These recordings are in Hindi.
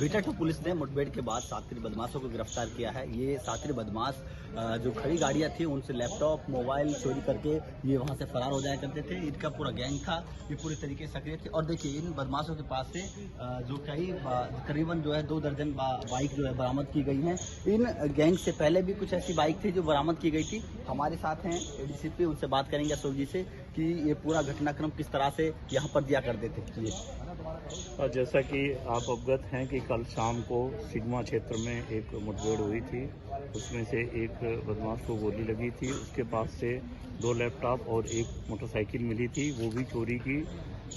बीटा 2 पुलिस ने मुठभेड़ के बाद 7 बदमाशों को गिरफ्तार किया है। ये 7 बदमाश जो खड़ी गाड़ियां थी उनसे लैपटॉप मोबाइल चोरी करके ये वहां से फरार हो जाया करते थे। इनका पूरा गैंग था, ये पूरी तरीके से सक्रिय थे। और देखिए इन बदमाशों के पास से जो करीबन जो है 2 दर्जन बाइक जो है बरामद की गई हैं। इन गैंग से पहले भी कुछ ऐसी बाइक थी जो बरामद की गई थी। हमारे साथ हैं एडीसीपी, उनसे बात करेंगे अशोक जी से कि ये पूरा घटनाक्रम किस तरह से यहाँ पर दिया करते थे। और जैसा कि आप अवगत हैं कि कल शाम को सिग्मा क्षेत्र में एक मुठभेड़ हुई थी, उसमें से एक बदमाश को गोली लगी थी। उसके पास से 2 लैपटॉप और 1 मोटरसाइकिल मिली थी, वो भी चोरी की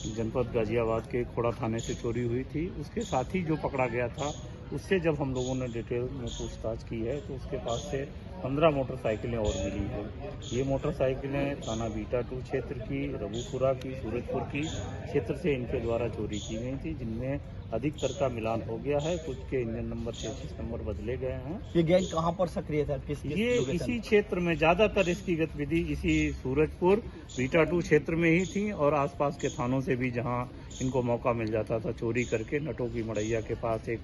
जनपद गाजियाबाद के खोड़ा थाने से चोरी हुई थी। उसके साथ ही जो पकड़ा गया था उससे जब हम लोगों ने डिटेल में पूछताछ की है तो उसके पास से 15 मोटरसाइकिलें और मिली हैं। ये मोटरसाइकिलें थाना बीटा 2 क्षेत्र की, रघुपुरा की, सूरजपुर की क्षेत्र से इनके द्वारा चोरी की गई थी, जिनमें अधिकतर का मिलान हो गया है। कुछ के इंजन नंबर 33 नंबर बदले गए हैं। ये गैंग कहाँ पर सक्रिय था? ये इसी क्षेत्र में ज़्यादातर इसकी गतिविधि इसी सूरजपुर बीटा 2 क्षेत्र में ही थी और आसपास के थानों से भी जहां इनको मौका मिल जाता था चोरी करके नटों की मड़ैया के पास एक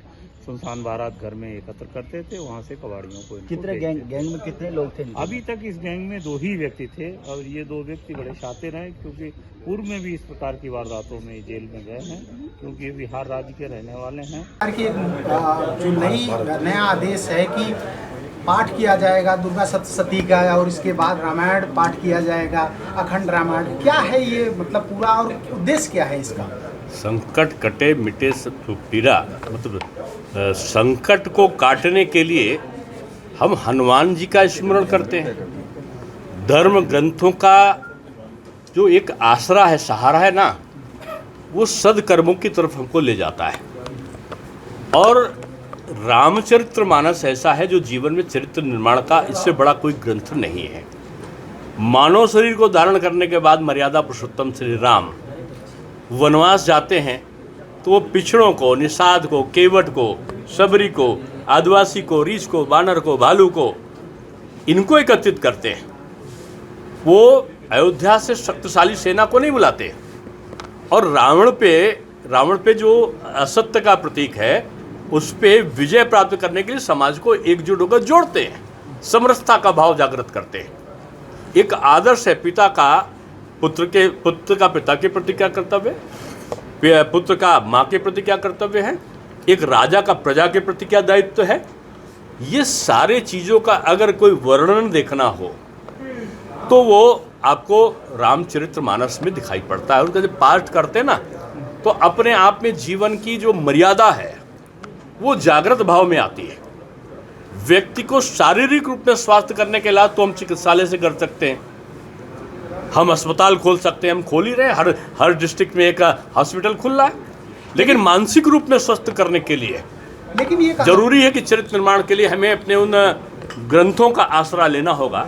सुनसान बारात घर में एकत्र करते थे, वहां से कबाड़ियों को। कितने गैंग में कितने लोग थे? अभी तक इस गैंग में 2 ही व्यक्ति थे और ये 2 व्यक्ति बड़े शातिर हैं, क्योंकि पूर्व में भी इस प्रकार की वारदातों में जेल में गए हैं, क्योंकि ये बिहार राज्य के रहने वाले हैं। जो नया आदेश है कि पाठ किया जाएगा दुर्गा सप्तशती का और इसके बाद रामायण पाठ किया जाएगा, अखंड रामायण, क्या है ये मतलब पूरा और उद्देश्य क्या है इसका? संकट कटे मिटे सब पीड़ा, मतलब संकट को काटने के लिए हम हनुमान जी का स्मरण करते हैं। धर्म ग्रंथों का जो एक आसरा है, सहारा है ना, वो सदकर्मों की तरफ हमको ले जाता है। और रामचरितमानस ऐसा है जो जीवन में चरित्र निर्माण का इससे बड़ा कोई ग्रंथ नहीं है। मानव शरीर को धारण करने के बाद मर्यादा पुरुषोत्तम श्री राम वनवास जाते हैं तो वो पिछड़ों को, निषाद को, केवट को, शबरी को, आदिवासी को, रीछ को, बानर को, भालू को, इनको एकत्रित करते हैं। वो अयोध्या से शक्तिशाली सेना को नहीं बुलाते। और रावण पे जो असत्य का प्रतीक है उस पे विजय प्राप्त करने के लिए समाज को एकजुट होकर जोड़ते हैं, समरसता का भाव जागृत करते हैं। एक आदर्श है पिता का पुत्र का पिता के प्रति क्या कर्तव्य है, पुत्र का माँ के प्रति क्या कर्तव्य है, एक राजा का प्रजा के प्रति क्या दायित्व है। ये सारे चीज़ों का अगर कोई वर्णन देखना हो तो वो आपको रामचरितमानस में दिखाई पड़ता है। उनका जब पाठ करते हैं ना तो अपने आप में जीवन की जो मर्यादा है वो जागृत भाव में आती है। व्यक्ति को शारीरिक रूप में स्वास्थ्य करने के इलाज तो हम चिकित्सालय से कर सकते हैं, हम अस्पताल खोल सकते हैं, हम खोल ही रहे हैं, हर डिस्ट्रिक्ट में एक हॉस्पिटल खुल रहा है। लेकिन मानसिक रूप में स्वस्थ करने के लिए लेकिन ये जरूरी है कि चरित्र निर्माण के लिए हमें अपने उन ग्रंथों का आसरा लेना होगा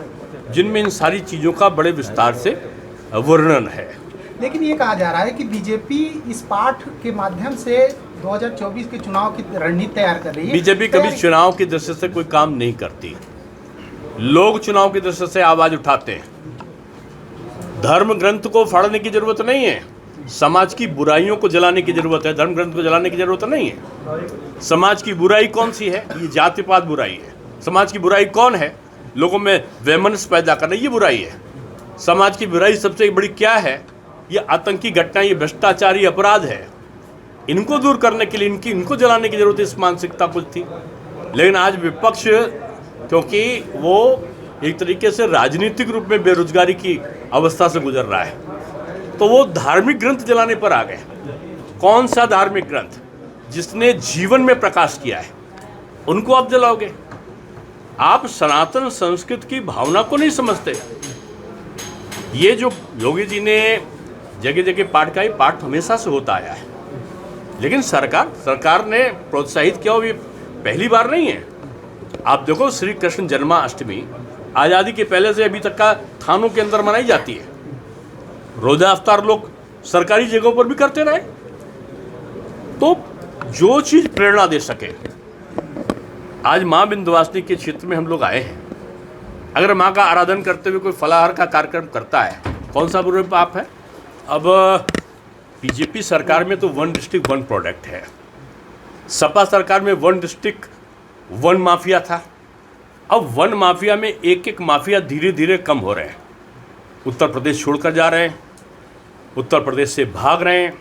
जिनमें इन सारी चीज़ों का बड़े विस्तार से वर्णन है। लेकिन ये कहा जा रहा है कि बीजेपी इस पाठ के माध्यम से 2024 के चुनाव की रणनीति तैयार कर रही है। बीजेपी कभी चुनाव की दृष्टि से कोई काम नहीं करती। लोग चुनाव की दृष्टि से आवाज उठाते हैं। धर्म ग्रंथ को फाड़ने की जरूरत नहीं है, समाज की बुराइयों को जलाने की जरूरत है। धर्म ग्रंथ को जलाने की जरूरत नहीं है। समाज की बुराई कौन सी है? ये जातिपात बुराई है। समाज की बुराई कौन है? लोगों में वैमनस्य पैदा करना, ये बुराई है। समाज की बुराई सबसे बड़ी क्या है? ये आतंकी घटना, ये भ्रष्टाचार, ये अपराध है। इनको दूर करने के लिए इनको जलाने की जरूरत है। इस मानसिकता कुछ थी, लेकिन आज विपक्ष क्योंकि वो एक तरीके से राजनीतिक रूप में बेरोजगारी की अवस्था से गुजर रहा है तो वो धार्मिक ग्रंथ जलाने पर आ गए। कौन सा धार्मिक ग्रंथ जिसने जीवन में प्रकाश किया है उनको आप जलाओगे? आप सनातन संस्कृत की भावना को नहीं समझते। ये जो योगी जी ने जगह जगह पाठ का, पाठ हमेशा से होता आया है, लेकिन सरकार ने प्रोत्साहित किया, ये पहली बार नहीं है। आप देखो श्री कृष्ण जन्माष्टमी आज़ादी के पहले से अभी तक का थानों के अंदर मनाई जाती है। रोजा अफ्तार लोग सरकारी जगहों पर भी करते रहे। तो जो चीज़ प्रेरणा दे सके, आज माँ विंध्यवासिनी के क्षेत्र में हम लोग आए हैं। अगर माँ का आराधन करते हुए कोई फलाहार का कार्यक्रम करता है, कौन सा बुरा पाप है? अब बीजेपी सरकार में तो 1 डिस्ट्रिक्ट 1 प्रोडक्ट है। सपा सरकार में 1 डिस्ट्रिक्ट 1 माफिया था। अब 1 माफिया में एक एक माफिया धीरे धीरे कम हो रहे हैं। उत्तर प्रदेश छोड़कर जा रहे हैं, उत्तर प्रदेश से भाग रहे हैं,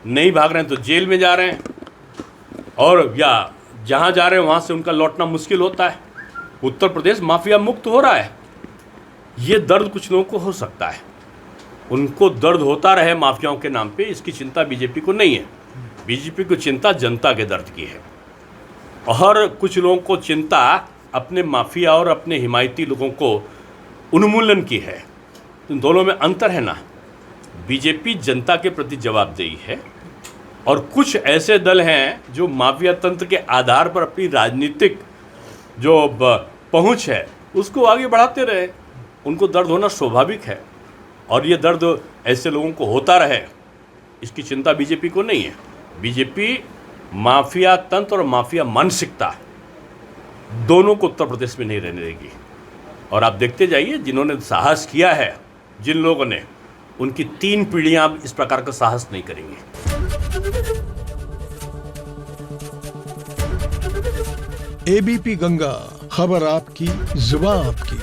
नहीं भाग रहे हैं तो जेल में जा रहे हैं, और या जहाँ जा रहे हैं वहाँ से उनका लौटना मुश्किल होता है। उत्तर प्रदेश माफिया मुक्त हो रहा है। ये दर्द कुछ लोगों को हो सकता है, उनको दर्द होता रहे माफियाओं के नाम पे, इसकी चिंता बीजेपी को नहीं है। बीजेपी को चिंता जनता के दर्द की है, और कुछ लोगों को चिंता अपने माफिया और अपने हिमायती लोगों को उन्मूलन की है। इन दोनों में अंतर है ना। बीजेपी जनता के प्रति जवाबदेही है, और कुछ ऐसे दल हैं जो माफिया तंत्र के आधार पर अपनी राजनीतिक जो पहुंच है उसको आगे बढ़ाते रहे। उनको दर्द होना स्वाभाविक है, और ये दर्द ऐसे लोगों को होता रहे, इसकी चिंता बीजेपी को नहीं है। बीजेपी माफिया तंत्र और माफिया मानसिकता दोनों को उत्तर प्रदेश में नहीं रहने देगी। और आप देखते जाइए, जिन्होंने साहस किया है, जिन लोगों ने, उनकी 3 पीढ़ियां अब इस प्रकार का साहस नहीं करेंगी। एबीपी गंगा, खबर आपकी, जुबान आपकी।